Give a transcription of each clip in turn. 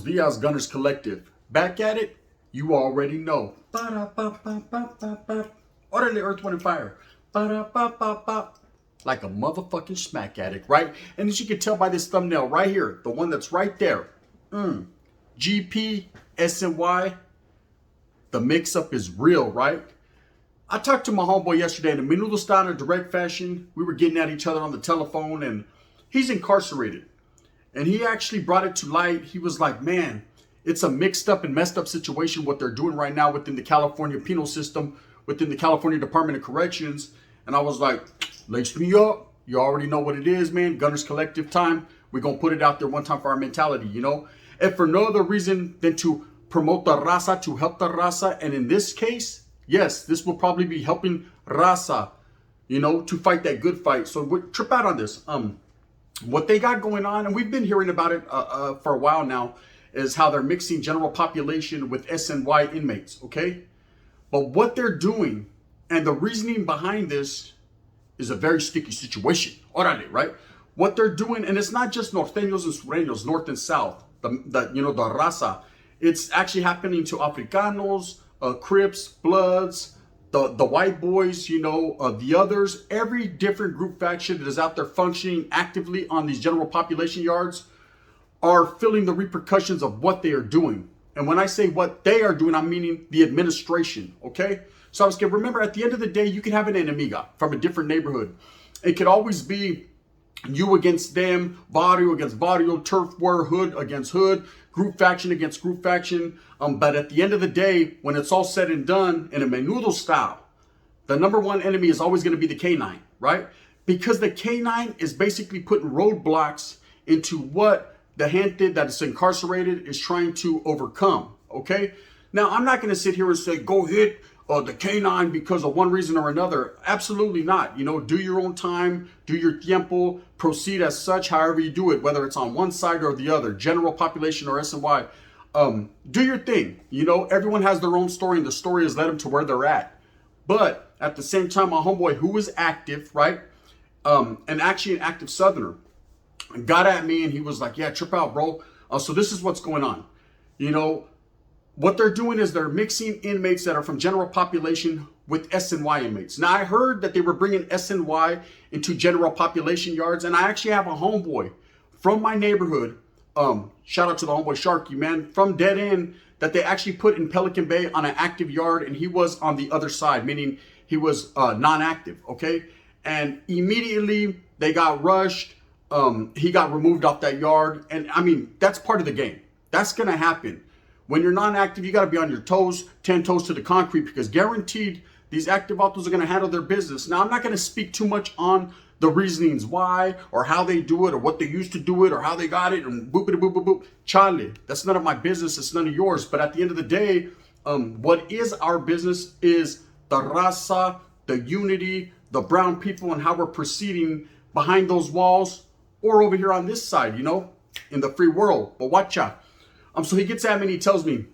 dias, Gunners Collective. Back at it, you already know. Ba-da-ba-ba-ba-ba-ba. Orderly Earth, Wind, and Fire. Ba-da-ba-ba-ba. Like a motherfucking smack addict, right? And as you can tell by this thumbnail right here, the one that's right there. GP, SNY, the mix-up is real, right? I talked to my homeboy yesterday in a menudo style in direct fashion. We were getting at each other on the telephone, and he's incarcerated. And he actually brought it to light. He was like, man, it's a mixed up and messed up situation what they're doing right now within the California penal system, within the California Department of Corrections. And I was like, lace me up. You already know what it is, man. Gunners Collective time. We're going to put it out there one time for our mentality, you know? And for no other reason than to promote the raza, to help the raza. And in this case, yes, this will probably be helping raza, you know, to fight that good fight. So we trip out on this. What they got going on, and we've been hearing about it for a while now, is how they're mixing general population with SNY inmates, okay? But what they're doing and the reasoning behind this is a very sticky situation, orale, right? What they're doing, and it's not just norteños and sureños, north and south, the raza. It's actually happening to Africanos, Crips, Bloods, the white boys, you know, the others. Every different group faction that is out there functioning actively on these general population yards are feeling the repercussions of what they are doing. And when I say what they are doing, I'm meaning the administration, okay? So I was going to remember, at the end of the day, you can have an enemiga from a different neighborhood. It could always be you against them, barrio against barrio, turf war, hood against hood, group faction against group faction. But at the end of the day, when it's all said and done in a menudo style, the number one enemy is always going to be the K9, right? Because the K9 is basically putting roadblocks into what the gente that is incarcerated is trying to overcome, okay? Now, I'm not going to sit here and say, go hit the K9 because of one reason or another. Absolutely not. You know, do your own time, do your tiempo, proceed as such, however you do it, whether it's on one side or the other, general population or SNY. Do your thing. You know, everyone has their own story, and the story has led them to where they're at. But at the same time, my homeboy, who was active, right, and actually an active Southerner, got at me and he was like, yeah, trip out, bro. So this is what's going on. You know, what they're doing is they're mixing inmates that are from general population with SNY inmates. Now, I heard that they were bringing SNY into general population yards, and I actually have a homeboy from my neighborhood. Shout out to the homeboy Sharky, man, from Dead End, that they actually put in Pelican Bay on an active yard, and he was on the other side, meaning he was non-active, okay? And immediately they got rushed. He got removed off that yard. And I mean, that's part of the game. That's going to happen. When you're non-active, you got to be on your toes, 10 toes to the concrete, because guaranteed these active autos are going to handle their business. Now, I'm not going to speak too much on the reasonings why or how they do it or what they used to do it or how they got it and boop, boop, boop, boop. Charlie, that's none of my business. It's none of yours. But at the end of the day, what is our business is the raza, the unity, the brown people, and how we're proceeding behind those walls or over here on this side, you know, in the free world. But watch out. So he gets at me and he tells me,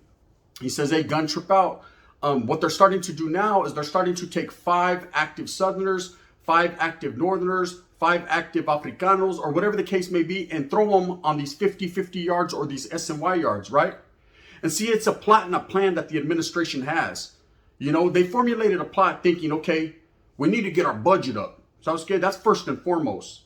he says, hey, gun, trip out. What they're starting to do now is they're starting to take 5 active Southerners, 5 active Northerners, 5 active Africanos, or whatever the case may be, and throw them on these 50-50 yards or these SNY yards, right? And see, it's a plot and a plan that the administration has. You know, they formulated a plot thinking, okay, we need to get our budget up. Sounds good? That's first and foremost.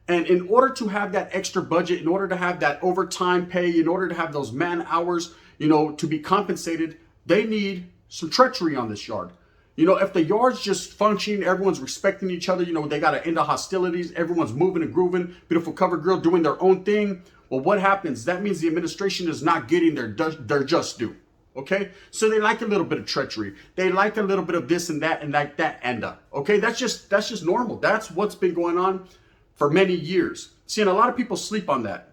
And in order to have that extra budget, in order to have that overtime pay, in order to have those man hours, you know, to be compensated, they need some treachery on this yard. You know, if the yard's just functioning, everyone's respecting each other, you know, they got to end the hostilities, everyone's moving and grooving, beautiful cover girl doing their own thing. Well, what happens? That means the administration is not getting their just due. Okay, so they like a little bit of treachery. They like a little bit of this and that and like that and okay, that's just normal. That's what's been going on for many years. See, and a lot of people sleep on that.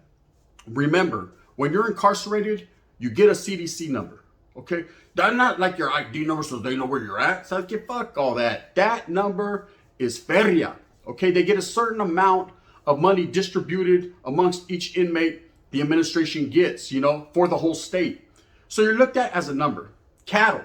Remember, when you're incarcerated, you get a CDC number, okay? That's not like your ID number so they know where you're at. So get fuck all that. That number is feria, okay? They get a certain amount of money distributed amongst each inmate the administration gets, you know, for the whole state. So you're looked at as a number, cattle,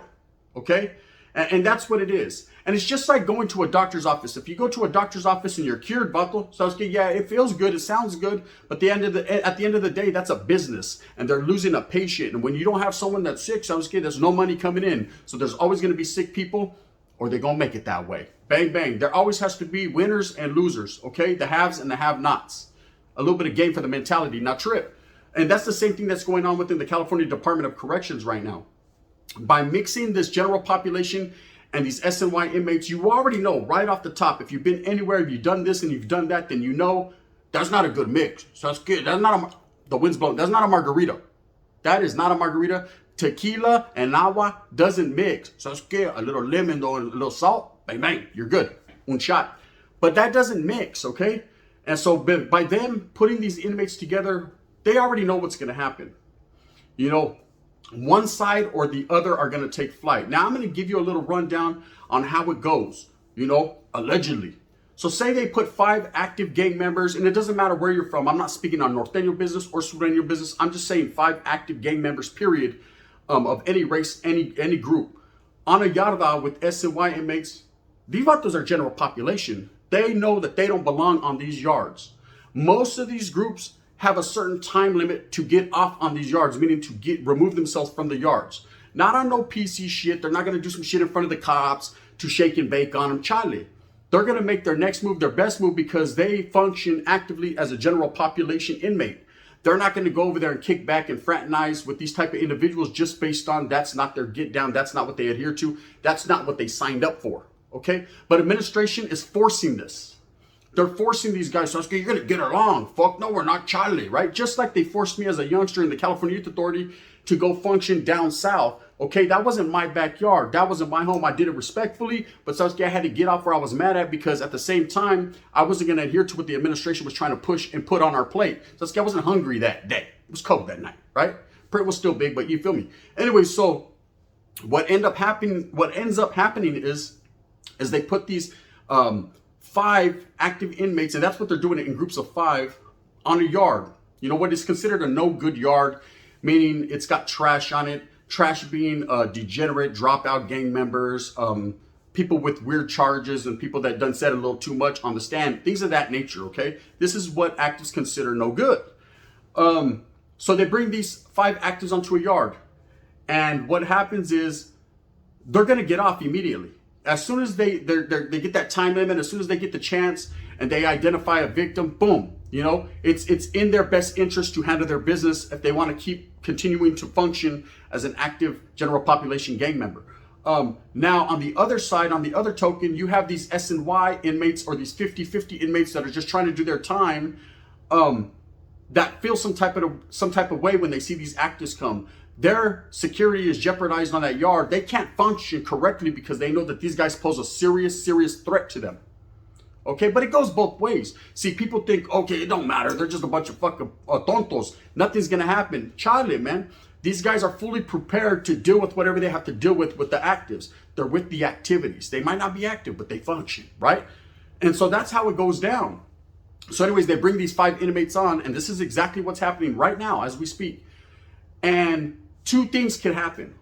okay? And that's what it is. And it's just like going to a doctor's office. If you go to a doctor's office and you're cured, vato, so yeah, it feels good, it sounds good, but at the end of the day, that's a business, and they're losing a patient. And when you don't have someone that's sick, so there's no money coming in. So there's always going to be sick people, or they're going to make it that way. Bang, bang. There always has to be winners and losers, okay? The haves and the have-nots. A little bit of game for the mentality, not trip. And that's the same thing that's going on within the California Department of Corrections right now. By mixing this general population and these SNY inmates, you already know right off the top, if you've been anywhere, if you've done this and you've done that, then you know that's not a good mix. So that's good. That's not the wind's blowing. That's not a margarita. That is not a margarita. Tequila and agua doesn't mix. So that's good. A little lemon though, and a little salt, bang, bang, you're good. Un shot. But that doesn't mix, okay? And so by them putting these inmates together, they already know what's going to happen. You know, one side or the other are going to take flight. Now, I'm going to give you a little rundown on how it goes, you know, allegedly. So say they put 5 active gang members, and it doesn't matter where you're from. I'm not speaking on Norteño business or Sureño business. I'm just saying 5 active gang members, period, of any race, any group. On a yarda with SNY inmates, these vatos are general population. They know that they don't belong on these yards. Most of these groups have a certain time limit to get off on these yards, meaning to remove themselves from the yards. Not on no PC shit. They're not going to do some shit in front of the cops to shake and bake on them. Charlie. They're going to make their next move, their best move, because they function actively as a general population inmate. They're not going to go over there and kick back and fraternize with these type of individuals just based on that's not their get down. That's not what they adhere to. That's not what they signed up for. Okay. But administration is forcing this. They're forcing these guys, so you're going to get along. Fuck no, we're not Charlie, right? Just like they forced me as a youngster in the California Youth Authority to go function down south. Okay, that wasn't my backyard. That wasn't my home. I did it respectfully, but Sasuke, I had to get off where I was mad at because at the same time, I wasn't going to adhere to what the administration was trying to push and put on our plate. Sasuke, I wasn't hungry that day. It was cold that night, right? Print was still big, but you feel me. Anyway, so what ends up happening is they put these 5 active inmates, and that's what they're doing it in groups of 5 on a yard. You know what is considered a no good yard, meaning it's got trash on it. Trash being degenerate, dropout gang members, people with weird charges, and people that done said a little too much on the stand, things of that nature, okay? This is what actives consider no good. So they bring these 5 actives onto a yard, and what happens is they're gonna get off immediately. As soon as they get that time limit, as soon as they get the chance and they identify a victim, boom. You know, it's in their best interest to handle their business if they want to keep continuing to function as an active general population gang member. Now, on the other side, on the other token, you have these SNY inmates or these 50-50 inmates that are just trying to do their time, that feel some type of way when they see these actives come. Their security is jeopardized on that yard. They can't function correctly because they know that these guys pose a serious threat to them. Okay, but it goes both ways. See, people think, okay, it don't matter. They're just a bunch of fucking tontos. Nothing's going to happen. Charlie, man, these guys are fully prepared to deal with whatever they have to deal with the actives. They're with the activities. They might not be active, but they function, right? And so that's how it goes down. So anyways, they bring these 5 inmates on, and this is exactly what's happening right now as we speak. And 2 things can happen.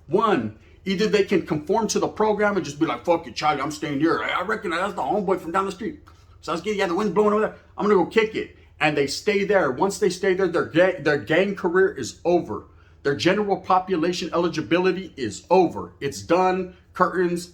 One, either they can conform to the program and just be like, fuck it, Charlie, I'm staying here. I reckon that's the homeboy from down the street. So I was getting, yeah, the wind's blowing over there. I'm going to go kick it. And they stay there. Once they stay there, their gang career is over. Their general population eligibility is over. It's done. Curtains.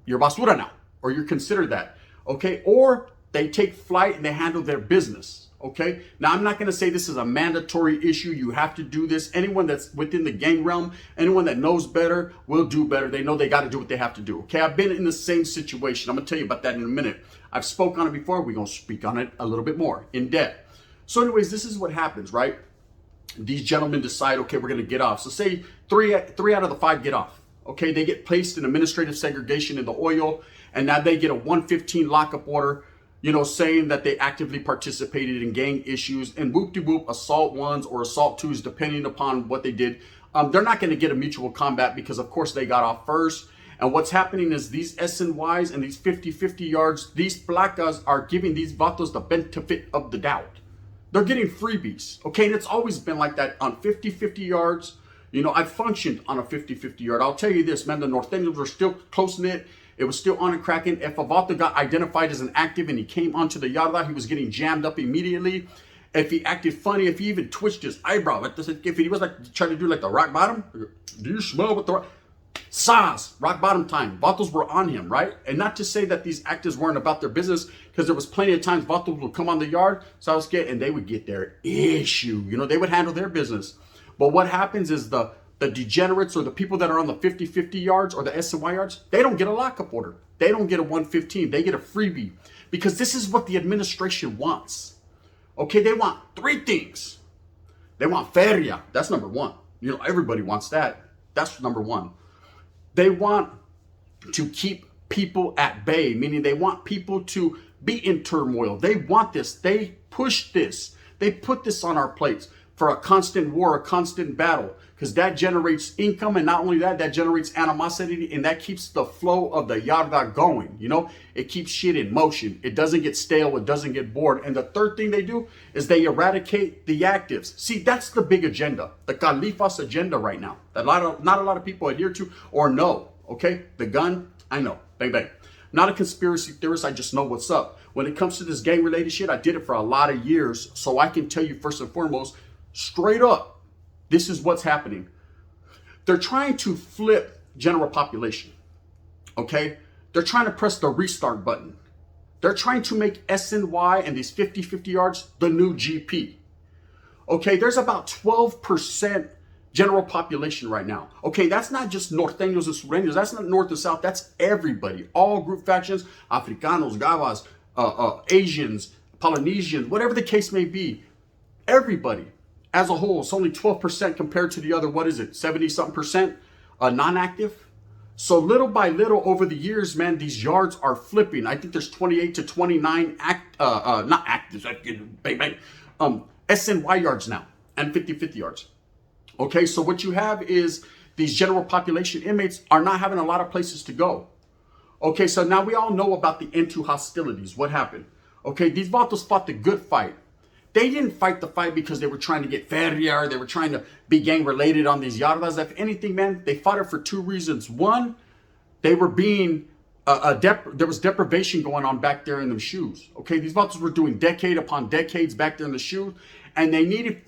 You're basura now. Or you're considered that. Okay? Or they take flight and they handle their business. Okay. Now, I'm not going to say this is a mandatory issue. You have to do this. Anyone that's within the gang realm, anyone that knows better will do better. They know they got to do what they have to do. Okay. I've been in the same situation. I'm going to tell you about that in a minute. I've spoke on it before. We're going to speak on it a little bit more in depth. So anyways, this is what happens, right? These gentlemen decide, okay, we're going to get off. So say three out of the 5 get off. Okay. They get placed in administrative segregation in the oil, and now they get a 115 lockup order, you know, saying that they actively participated in gang issues, and whoop-de-whoop, assault 1s or assault 2s, depending upon what they did. They're not going to get a mutual combat because, of course, they got off first. And what's happening is these SNYs and these 50-50 yards, these placas are giving these vatos the benefit of the doubt. They're getting freebies, okay? And it's always been like that on 50-50 yards. You know, I functioned on a 50-50 yard. I'll tell you this, man, the Norteños were still close-knit. It was still on and cracking. If a vato got identified as an active and he came onto the yarda, he was getting jammed up immediately. If he acted funny, if he even twitched his eyebrow, if he was like trying to do like the rock bottom, do you smell what the rock? Sas, rock bottom time. Vatos were on him, right? And not to say that these actors weren't about their business, because there was plenty of times vatos would come on the yard, and they would get their issue. You know, they would handle their business. But what happens is the degenerates or the people that are on the 50-50 yards or the SNY yards, they don't get a lockup order. They don't get a 115. They get a freebie, because this is what the administration wants. Okay, they want three things. They want feria. That's number one. You know, everybody wants that. That's number one. They want to keep people at bay, meaning they want people to be in turmoil. They want this. They push this. They put this on our plates for a constant war, a constant battle, because that generates income. And not only that, that generates animosity, and that keeps the flow of the yarda going. You know, it keeps shit in motion. It doesn't get stale. It doesn't get bored. And the third thing they do is they eradicate the actives. See, that's the big agenda, the Califas agenda right now, that not a lot of people adhere to or know. Okay, the gun, I know, bang, bang. Not a conspiracy theorist, I just know what's up. When it comes to this gang related shit, I did it for a lot of years. So I can tell you first and foremost, straight up, this is what's happening. They're trying to flip general population. Okay, they're trying to press the restart button. They're trying to make SNY and these 50-50 yards the new GP. Okay, there's about 12% general population right now. Okay, that's not just Norteños and Sureños. That's not North and South. That's everybody. All group factions, Africanos, Gavas, Asians, Polynesians, whatever the case may be. Everybody as a whole. It's only 12% compared to the other, what is it, 70-something percent non-active? So little by little over the years, man, these yards are flipping. I think there's 28 to 29 not active, bang, bang, SNY yards now and 50-50 yards. Okay, so what you have is these general population inmates are not having a lot of places to go. Okay, so now we all know about the N2 hostilities. What happened? Okay, these vatos fought the good fight. They didn't fight the fight because they were trying to get feria or they were trying to be gang related on these yardas. If anything, man, they fought it for two reasons. One, they were being, there was deprivation going on back there in them shoes. Okay, these vatos were doing decade upon decades back there in the shoes, and they needed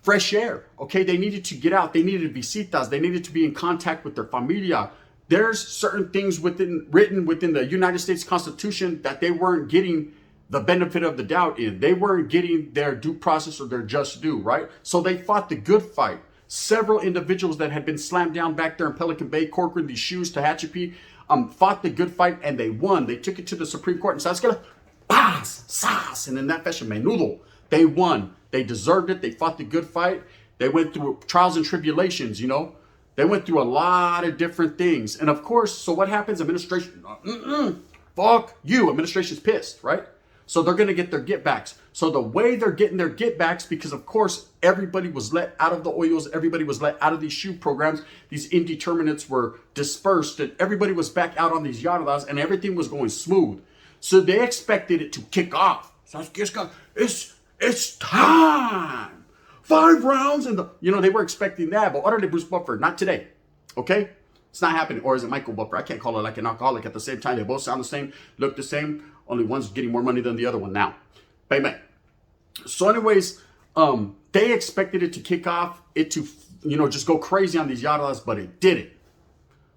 fresh air. Okay, they needed to get out. They needed visitas. They needed to be in contact with their familia. There's certain things written within the United States Constitution that they weren't getting the benefit of the doubt in. They weren't getting their due process or their just due, right? So they fought the good fight. Several individuals that had been slammed down back there in Pelican Bay, Corcoran, these shoes, Tehachapi, fought the good fight and they won. They took it to the Supreme Court and said, sas, and in that fashion, menudo, they won. They deserved it. They fought the good fight. They went through trials and tribulations, you know. They went through a lot of different things. And of course, so what happens? Administration, fuck you. Administration's pissed, right? So they're going to get their get backs. So the way they're getting their get backs, because of course, everybody was let out of the Hoyos. Everybody was let out of these shoe programs. These indeterminates were dispersed and everybody was back out on these yardas and everything was going smooth. So they expected it to kick off. So it's time. 5 rounds and they were expecting that, but utterly Bruce Buffer, not today. Okay? It's not happening. Or is it Michael Buffer? I can't call it like an alcoholic at the same time. They both sound the same, look the same. Only one's getting more money than the other one now. Bang, bang. So anyways, they expected it to kick off, it to, just go crazy on these yardas, but it didn't.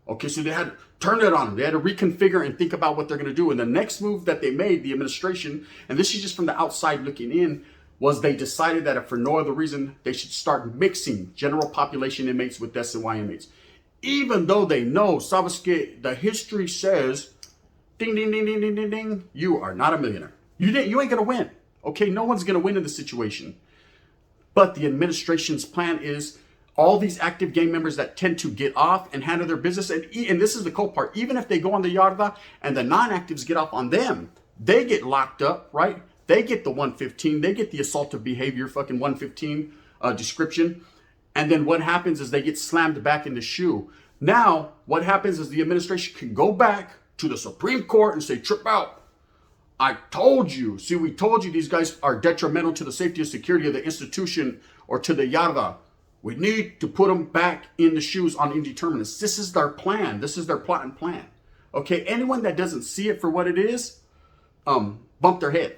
Okay, so they had to turn it on them. They had to reconfigure and think about what they're going to do. And the next move that they made, the administration, and this is just from the outside looking in, was they decided that if for no other reason, they should start mixing general population inmates with SNY inmates. Even though they know, Sabaske, the history says, ding, ding, ding, ding, ding, ding, ding, you are not a millionaire. You ain't going to win. Okay, no one's going to win in this situation. But the administration's plan is all these active gang members that tend to get off and handle their business, and this is the cool part, even if they go on the yarda and the non-actives get off on them, they get locked up, right? They get the 115, they get the assaultive behavior, fucking 115 description. And then what happens is they get slammed back in the shoe. Now, what happens is the administration can go back to the Supreme Court and say, trip out. I told you. See, we told you these guys are detrimental to the safety and security of the institution or to the yarda. We need to put them back in the shoes on indeterminates. This is their plan. This is their plot and plan. Okay, anyone that doesn't see it for what it is, bump their head.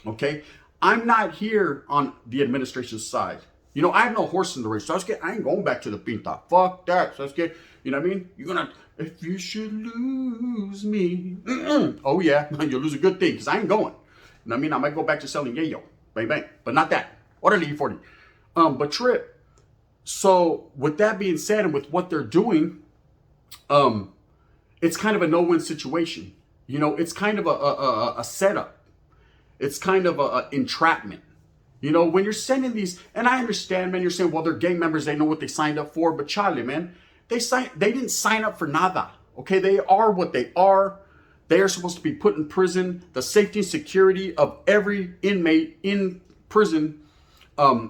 Okay, I'm not here on the administration's side. You know, I have no horse in the race. So I ain't going back to the pinta. Fuck that. So you know what I mean? You're gonna, if you should lose me. Oh yeah, you'll lose a good thing because I ain't going. You know what I mean? I might go back to selling yayo. Bang, bang. But not that. Orderly E40. But Trip. So with that being said, and with what they're doing, it's kind of a no-win situation. You know, it's kind of a setup. It's kind of a entrapment. You know, when you're sending these, and I understand, man, you're saying, well, they're gang members, they know what they signed up for, but Charlie, man, they didn't sign up for nada. Okay, they are what they are. They are supposed to be put in prison. The safety and security of every inmate in prison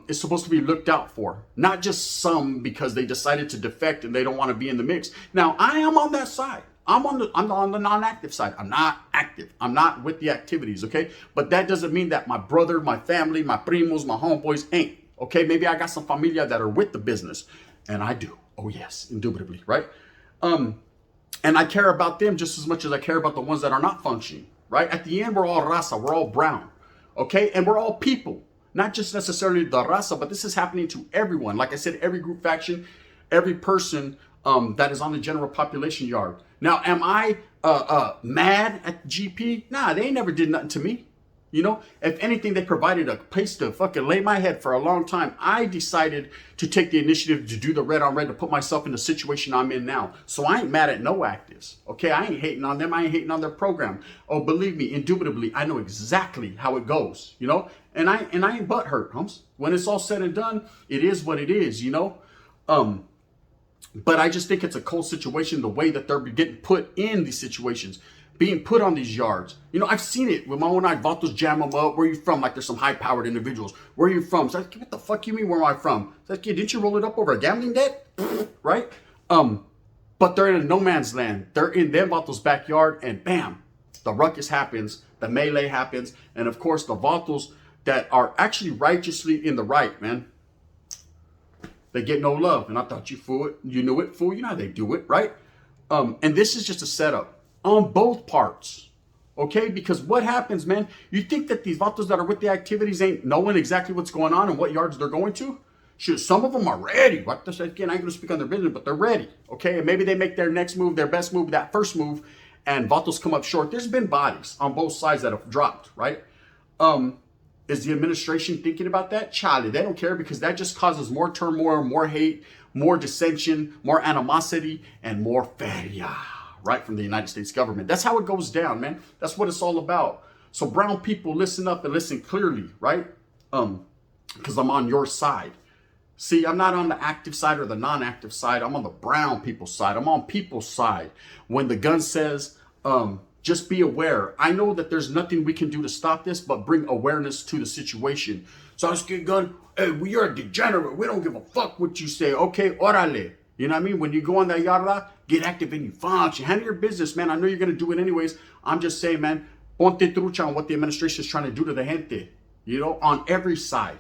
is supposed to be looked out for, not just some because they decided to defect and they don't want to be in the mix. Now, I am on that side. I'm on the non-active side. I'm not active. I'm not with the activities, okay? But that doesn't mean that my brother, my family, my primos, my homeboys ain't, okay? Maybe I got some familia that are with the business, and I do. Oh yes, indubitably, right? And I care about them just as much as I care about the ones that are not functioning, right? At the end, we're all raza, we're all brown, okay? And we're all people. Not just necessarily the raza, but this is happening to everyone. Like I said, every group faction, every person that is on the general population yard. Now, am I mad at GP? Nah, they never did nothing to me. You know, if anything, they provided a place to fucking lay my head for a long time. I decided to take the initiative to do the red on red, to put myself in the situation I'm in now. So I ain't mad at no actives. Okay, I ain't hating on them. I ain't hating on their program. Oh, believe me, indubitably, I know exactly how it goes, you know? And I ain't butthurt, Humps. When it's all said and done, it is what it is, you know? But I just think it's a cold situation, the way that they're getting put in these situations, being put on these yards. You know, I've seen it with my own eye. Vatos jam them up. Where are you from? Like there's some high-powered individuals. Where are you from? So what the fuck you mean, where am I from? So kid, didn't you roll it up over a gambling debt? Right? But they're in a no man's land. They're in them vatos' backyard, and bam, the ruckus happens, the melee happens, and of course the vatos that are actually righteously in the right, man, they get no love. And I thought you knew it, fool. You know how they do it, right? And this is just a setup on both parts, okay? Because what happens, man, you think that these vatos that are with the activities ain't knowing exactly what's going on and what yards they're going to? Shoot, some of them are ready. What this again, I ain't gonna speak on their business, but they're ready, okay? And maybe they make their next move, their best move, that first move, and vatos come up short. There's been bodies on both sides that have dropped, right? Is the administration thinking about that? Charlie, they don't care, because that just causes more turmoil, more hate, more dissension, more animosity, and more feria, right, from the United States government. That's how it goes down, man. That's what it's all about. So brown people, listen up and listen clearly, right? Because I'm on your side. See, I'm not on the active side or the non-active side. I'm on the brown people's side. I'm on people's side. When the gun says, just be aware. I know that there's nothing we can do to stop this, but bring awareness to the situation. So I was getting gun, hey, we are degenerate. We don't give a fuck what you say. Okay, orale. You know what I mean? When you go on that yarda, get active and you function. Handle your business, man. I know you're going to do it anyways. I'm just saying, man, ponte trucha on what the administration is trying to do to the gente. You know, on every side.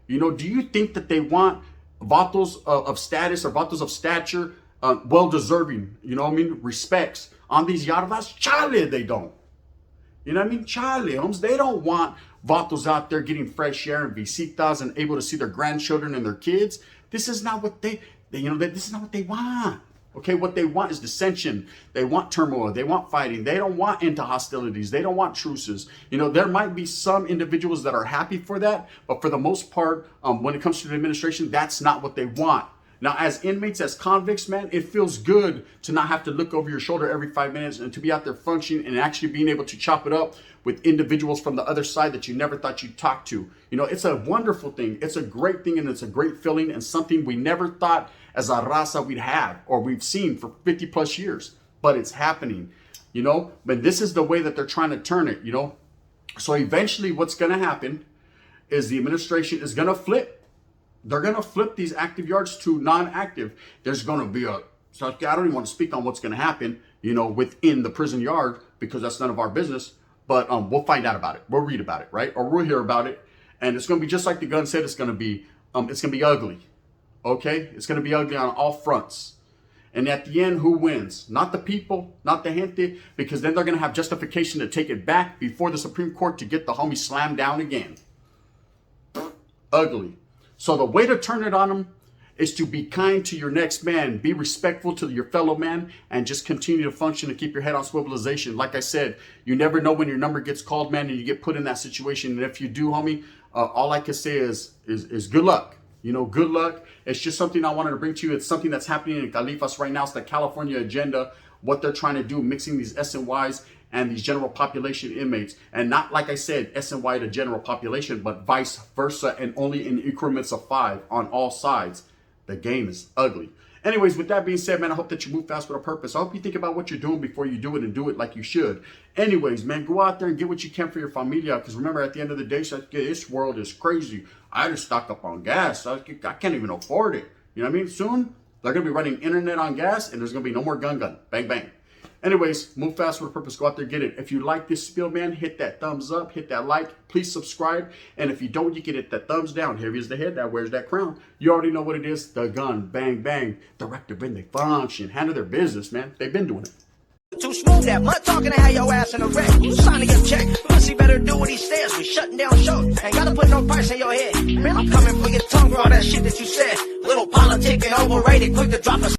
You know, do you think that they want vatos of status or vatos of stature, well-deserving, you know what I mean, respects on these yardas? Chale, they don't. You know what I mean? Chale, homes. They don't want vatos out there getting fresh air and visitas and able to see their grandchildren and their kids. This is not what this is not what they want. Okay, what they want is dissension. They want turmoil. They want fighting. They don't want into hostilities. They don't want truces. You know, there might be some individuals that are happy for that, but for the most part, when it comes to the administration, that's not what they want. Now, as inmates, as convicts, man, it feels good to not have to look over your shoulder every 5 minutes and to be out there functioning and actually being able to chop it up with individuals from the other side that you never thought you'd talk to. You know, it's a wonderful thing. It's a great thing, and it's a great feeling, and something we never thought as a raza we'd have or we've seen for 50 plus years. But it's happening, you know. But this is the way that they're trying to turn it, you know. So eventually what's going to happen is the administration is going to flip. They're going to flip these active yards to non-active. There's going to be so I don't even want to speak on what's going to happen, you know, within the prison yard, because that's none of our business. But we'll find out about it. We'll read about it, right? Or we'll hear about it. And it's going to be just like the gun said it's going to be ugly. Okay? It's going to be ugly on all fronts. And at the end, who wins? Not the people, not the gente, because then they're going to have justification to take it back before the Supreme Court to get the homie slammed down again. Ugly. So the way to turn it on them is to be kind to your next man, be respectful to your fellow man, and just continue to function and keep your head on swivelization. Like I said, you never know when your number gets called, man, and you get put in that situation. And if you do, homie, all I can say is good luck. You know, good luck. It's just something I wanted to bring to you. It's something that's happening in Califas right now. It's the California agenda, what they're trying to do, mixing these SNYs and these general population inmates. And not, like I said, SNY to general population, but vice versa, and only in increments of 5 on all sides. The game is ugly. Anyways, with that being said, man, I hope that you move fast with a purpose. I hope you think about what you're doing before you do it, and do it like you should. Anyways, man, go out there and get what you can for your familia. Because remember, at the end of the day, this world is crazy. I just stock up on gas. I can't even afford it. You know what I mean? Soon, they're going to be running internet on gas, and there's going to be no more gun. Bang, bang. Anyways, move fast with a purpose. Go out there, get it. If you like this spiel, man, hit that thumbs up, hit that like, please subscribe. And if you don't, you can hit that thumbs down. Heavy is the head that wears that crown. You already know what it is. The gun, bang, bang. Directive when they function. Handle their business, man. They've been doing it. Too smooth that mud talking to have your ass in a wreck. Who's signing your check? Pussy better do what he says. We shutting down shows. Ain't gotta put no price in your head. Man, I'm coming for your tongue for all that shit that you said. Little politic and overrated, quick to drop a